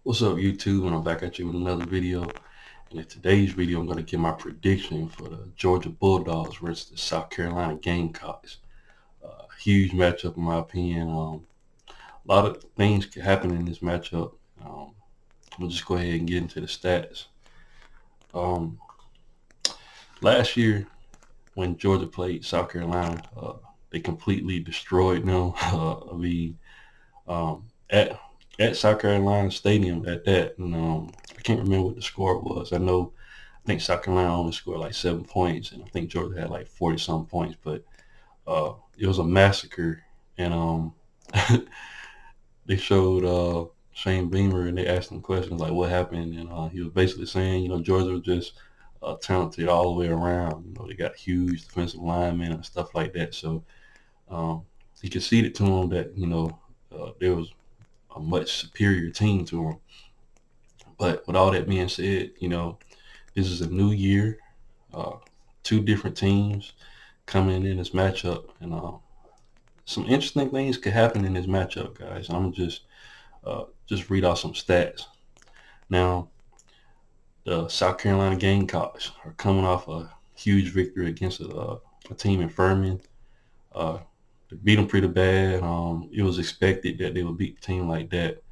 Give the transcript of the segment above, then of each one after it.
What's up, YouTube? And I'm back at you with another video. And in today's video, I'm going to give my prediction for the Georgia Bulldogs versus the South Carolina Gamecocks. Huge matchup, in my opinion. A lot of things can happen in this matchup. We'll just go ahead and get into the stats. Um, Last year, when Georgia played South Carolina, they completely destroyed them. At South Carolina Stadium at that, and I can't remember what the score was. I think South Carolina only scored like 7 points, and I think Georgia had like 40 some points. But it was a massacre, and they showed Shane Beamer, and they asked him questions like, "What happened?" And he was basically saying, Georgia was just talented all the way around. They got huge defensive linemen and stuff like that. So um, he conceded to them that there was a much superior team to them. But with all that being said, this is a new year, uh, two different teams coming in this matchup, and some interesting things could happen in this matchup, guys. I'm gonna just read out some stats. Now, the South Carolina Gamecocks are coming off a huge victory against a team in Furman. Uh, they beat them pretty bad. It was expected that they would beat a team like that,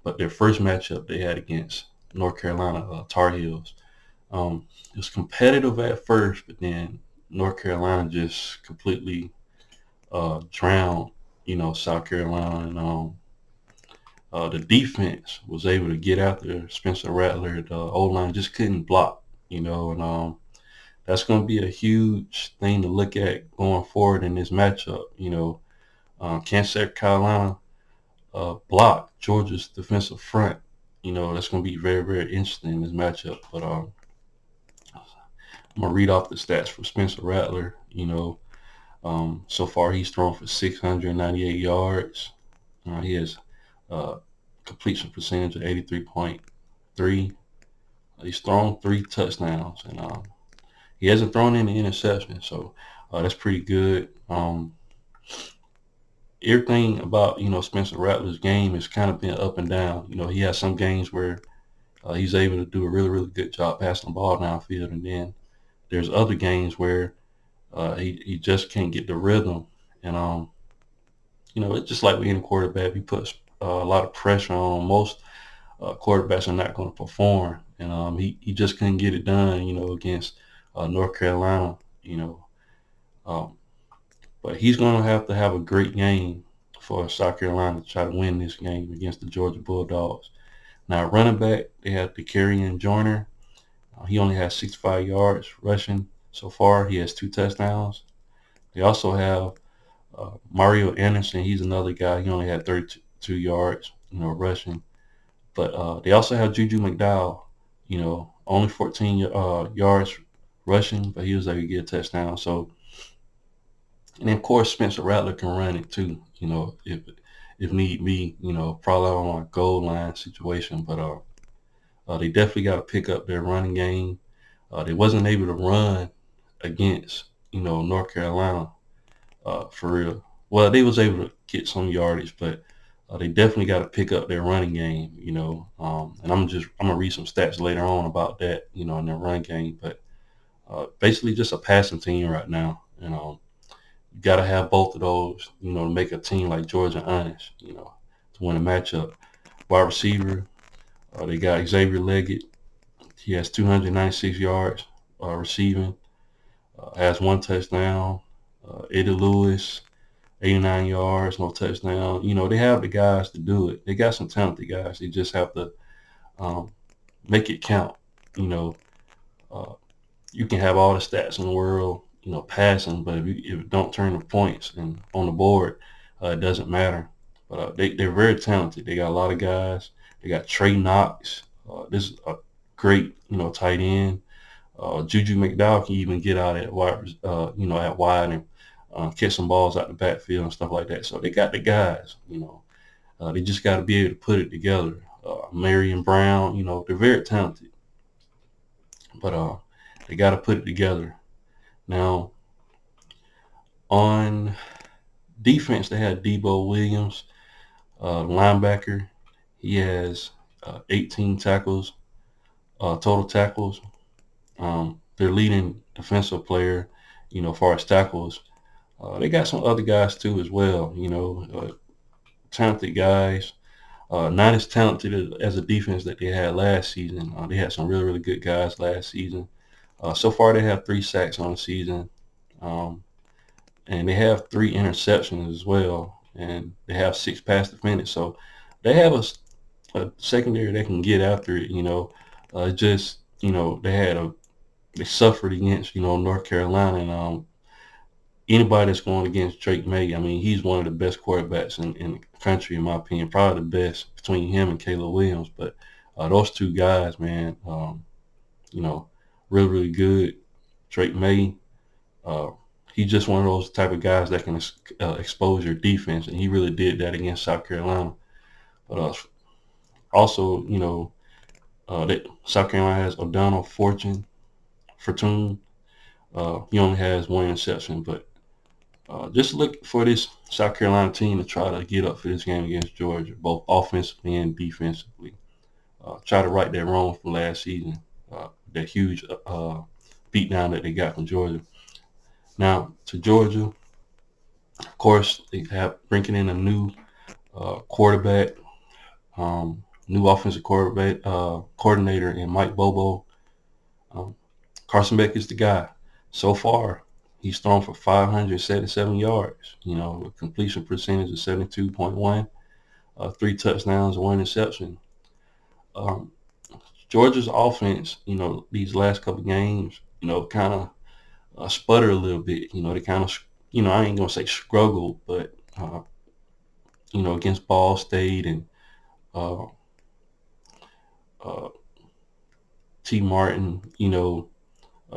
but their first matchup they had against North Carolina Tar Heels. It was competitive at first, but then North Carolina just completely drowned, South Carolina. And the defense was able to get out there. Spencer Rattler, the O-line just couldn't block, and that's going to be a huge thing to look at going forward in this matchup. Can South Carolina block Georgia's defensive front? That's going to be very, very interesting in this matchup. But I'm gonna read off the stats for Spencer Rattler. So far he's thrown for 698 yards. He has uh, completion percentage of 83.3. He's thrown 3 touchdowns, and he hasn't thrown any interceptions, so that's pretty good. Everything about Spencer Rattler's game has kind of been up and down. He has some games where he's able to do a really, really good job passing the ball downfield, and then there's other games where he just can't get the rhythm. And it's just like with any quarterback, he puts a lot of pressure on. Most quarterbacks are not going to perform, and he just couldn't get it done, against North Carolina. Um, but he's going to have a great game for South Carolina to try to win this game against the Georgia Bulldogs. Now, running back, they have the Kerryon Joyner. He only has 65 yards rushing so far. He has 2 touchdowns. They also have Mario Anderson. He's another guy. He only had 32 yards, rushing. But they also have Juju McDowell. Only 14 yards rushing, but he was able to get a touchdown. So, and then of course Spencer Rattler can run it too. If need be. Probably on a goal line situation. But they definitely got to pick up their running game. They wasn't able to run against North Carolina for real. Well, they was able to get some yardage, but they definitely got to pick up their running game. And I'm gonna read some stats later on about that. In their running game, but basically just a passing team right now. You got to have both of those. To make a team like Georgia honest. To win a matchup. Wide receiver, they got Xavier Leggett. He has 296 yards receiving. Has 1 touchdown. Eddie Lewis, 89 yards, no touchdown. They have the guys to do it. They got some talented guys. They just have to um, make it count. You know, uh, you can have all the stats in the world, passing, but if you don't turn the points and on the board, it doesn't matter. But they're very talented. They got a lot of guys. They got Trey Knox. This is a great, tight end. Juju McDowell can even get out at wide, at wide and catch some balls out the backfield and stuff like that. So they got the guys. They just got to be able to put it together. Marion Brown, they're very talented, but they got to put it together. Now on defense, they had Debo Williams, linebacker. He has 18 tackles, total tackles. Their leading defensive player, as far as tackles. They got some other guys too as well, talented guys. Not as talented as a defense that they had last season. They had some really, really good guys last season. So far, they have 3 sacks on the season, um, and they have 3 interceptions as well, and they have 6 pass defended. So they have a secondary that can get after it. Just they suffered against North Carolina, and anybody that's going against Drake May, I mean, he's one of the best quarterbacks in the country, in my opinion. Probably the best between him and Caleb Williams. But those two guys, man, you know, really, really good. Drake May, uh, he's just one of those type of guys that can expose your defense, and he really did that against South Carolina. But also, that South Carolina has O'Donnell Fortune. He only has 1 interception, but just look for this South Carolina team to try to get up for this game against Georgia, both offensively and defensively. Try to right that wrong from last season, that huge beatdown that they got from Georgia. Now to Georgia, of course, they have bringing in a new quarterback, new offensive quarterback coordinator in Mike Bobo. Um, Carson Beck is the guy. So far, he's thrown for 577 yards. A completion percentage of 72.1, 3 touchdowns, 1 interception. Um, Georgia's offense, these last couple games, kind of sputter a little bit. They kind of, I ain't gonna say struggle, but against Ball State and uh, uh, T. Martin,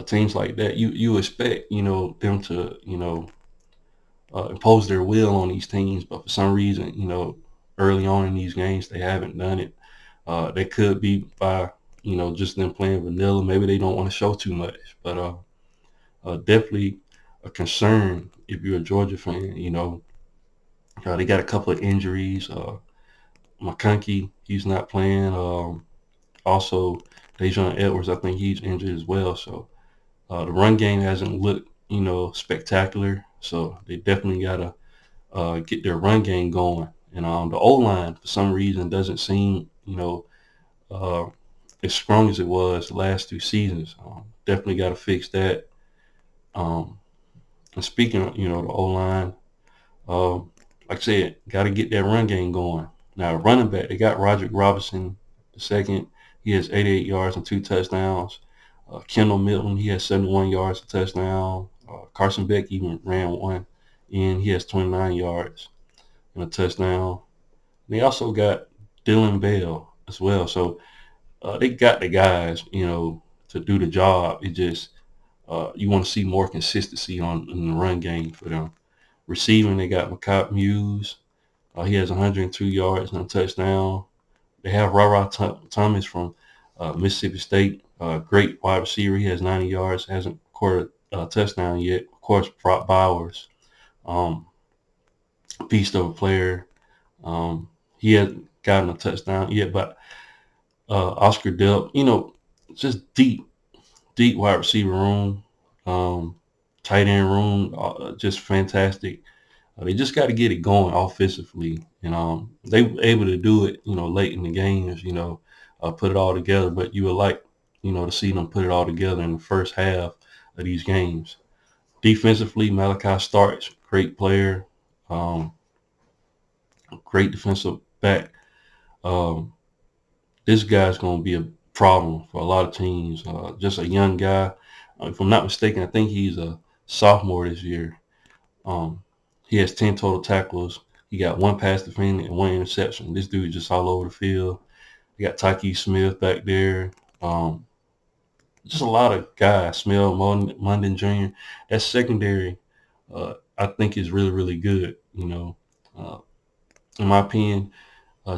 teams like that, you expect, them to, impose their will on these teams, but for some reason, early on in these games, they haven't done it. They could be by, just them playing vanilla. Maybe they don't want to show too much, but definitely a concern if you're a Georgia fan. They got a couple of injuries. McConkey, he's not playing. Also, Dejon Edwards, I think he's injured as well. So the run game hasn't looked, spectacular. So they definitely got to get their run game going. And the O-line, for some reason, doesn't seem, uh, as strong as it was the last 2 seasons. Definitely got to fix that. Um, and speaking of, the O-line, like I said, got to get that run game going. Now, running back, they got Roderick Robinson the second. He has 88 yards and 2 touchdowns. Kendall Milton, he has 71 yards, a touchdown. Carson Beck even ran one, and he has 29 yards and a touchdown. And they also got Dylan Bell as well. So they got the guys, to do the job. It just you want to see more consistency in the run game for them. Receiving, they got McCott Muse. He has 102 yards and a touchdown. They have Thomas from Mississippi State, great wide receiver. He has 90 yards, hasn't scored a touchdown yet. Of course, Brock Bowers, um, beast of a player. He hasn't gotten a touchdown yet, but Oscar Delp, just deep wide receiver room, tight end room, just fantastic. They just got to get it going offensively, and they were able to do it, late in the games, put it all together. But you would like, to see them put it all together in the first half of these games. Defensively, Malachi Starks, great player, um, great defensive back. Um, this guy's going to be a problem for a lot of teams. Just a young guy. If I'm not mistaken, I think he's a sophomore this year. Um, he has 10 total tackles. He got 1 pass defended and 1 interception. This dude just all over the field. You got Tyke Smith back there. Just a lot of guys. Smell Munden Jr. That secondary, I think, is really, really good. Uh, in my opinion,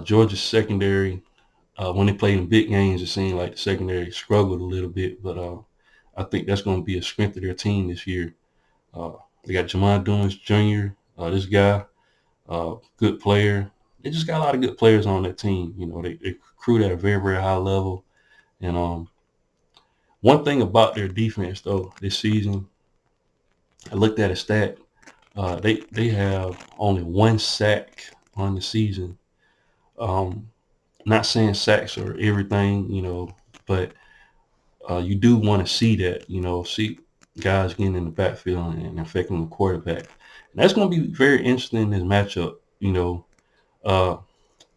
Georgia's secondary, when they played in big games, it seemed like the secondary struggled a little bit. But I think that's going to be a strength of their team this year. Uh, they got Jamon Dumas Jr., this guy, good player. They just got a lot of good players on that team. They recruit at a very, very high level. And one thing about their defense, though, this season, I looked at a stat. They have only one sack on the season. Um, Not saying sacks are everything, but you do want to see that, see guys getting in the backfield and affecting the quarterback. And that's going to be very interesting in this matchup. Uh,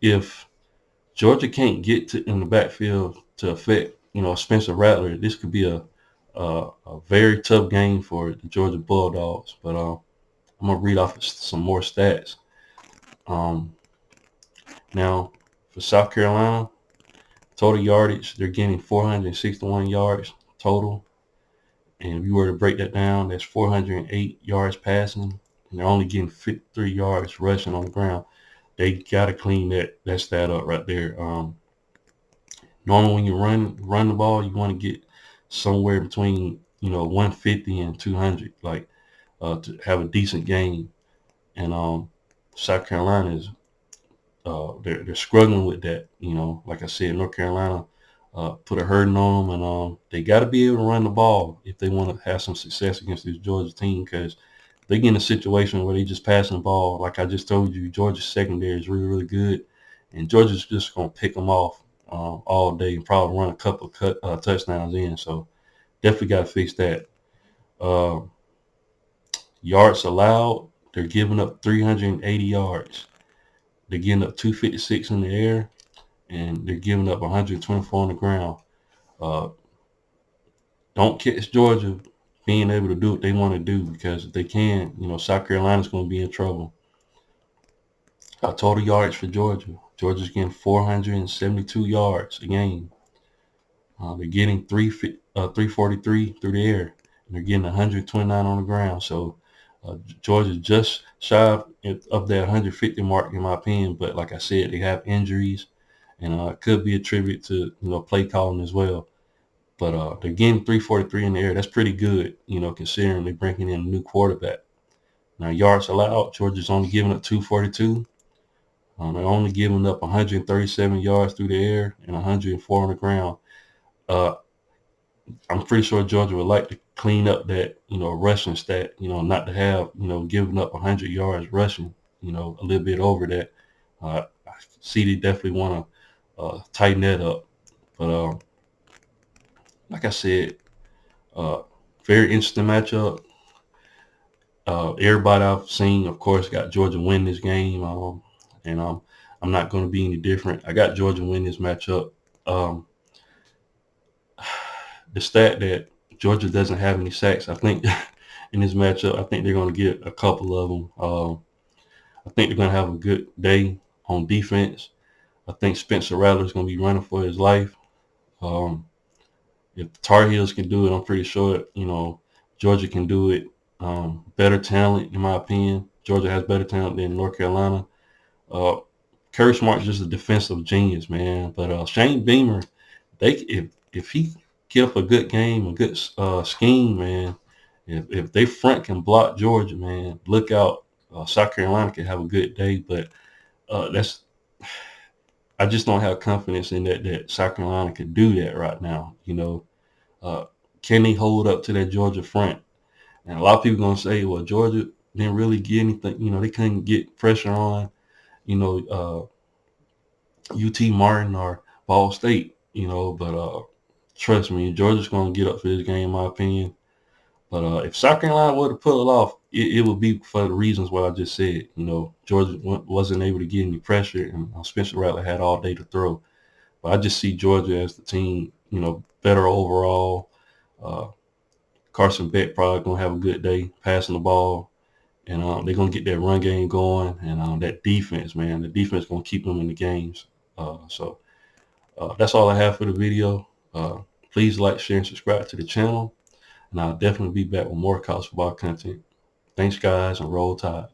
if Georgia can't get to in the backfield to affect, Spencer Rattler, this could be a very tough game for the Georgia Bulldogs. But I'm gonna read off some more stats. Um, Now for South Carolina, total yardage, they're getting 461 yards total. And if you were to break that down, that's 408 yards passing, and they're only getting 53 yards rushing on the ground. They got to clean that stat up right there. Normally, when you run the ball, you want to get somewhere between 150 and 200, like to have a decent game. And South Carolina is they're struggling with that. Like I said, North Carolina put a hurting on them, and they got to be able to run the ball if they want to have some success against this Georgia team. Because they get in a situation where they just passing the ball, like I just told you, Georgia's secondary is really, really good, and Georgia's just gonna pick them off all day and probably run a couple of touchdowns in. So definitely got to fix that. Uh, Yards allowed, they're giving up 380 yards. They're getting up 256 in the air, and they're giving up 124 on the ground. Uh, don't catch Georgia being able to do what they want to do, because if they can, South Carolina's going to be in trouble. Total yards for Georgia. Georgia's getting 472 yards a game. They're getting 343 through the air, and they're getting 129 on the ground. So Georgia's just shy of that 150 mark, in my opinion. But like I said, they have injuries, and it could be attributed to play calling as well. But they're getting 343 in the air. That's pretty good, considering they're bringing in a new quarterback. Now, yards allowed, Georgia's only giving up 242. They're only giving up 137 yards through the air and 104 on the ground. Uh, I'm pretty sure Georgia would like to clean up that, rushing stat, not to have, giving up 100 yards rushing, a little bit over that. I see they definitely want to tighten that up. But like I said, uh, very interesting matchup. Everybody I've seen, of course, got Georgia win this game, and I'm not going to be any different. I got Georgia win this matchup. Um, the stat that Georgia doesn't have any sacks, I think, in this matchup, I think they're going to get a couple of them. I think they're going to have a good day on defense. I think Spencer Rattler is going to be running for his life. Um, if the Tar Heels can do it, I'm pretty sure, Georgia can do it. Better talent, in my opinion. Georgia has better talent than North Carolina. Uh, Kirby Smart's just a defensive genius, man. But Shane Beamer, if he give up a good game, a good scheme, man, if they front can block Georgia, man, look out. South Carolina can have a good day, but that's I just don't have confidence in that South Carolina can do that right now. Uh, can they hold up to that Georgia front? And a lot of people gonna say, well, Georgia didn't really get anything. They couldn't get pressure on, UT Martin or Ball State. But trust me, Georgia's gonna get up for this game, in my opinion. But if South Carolina were to pull it off, it would be for the reasons what I just said. Georgia wasn't able to get any pressure, and Spencer Rattler had all day to throw. But I just see Georgia as the team, better overall. Uh, Carson Beck probably gonna have a good day passing the ball, and they're gonna get that run game going, and that defense, man, the defense gonna keep them in the games. So that's all I have for the video. Please like, share, and subscribe to the channel, and I'll definitely be back with more college football content. Thanks, guys, and roll tide.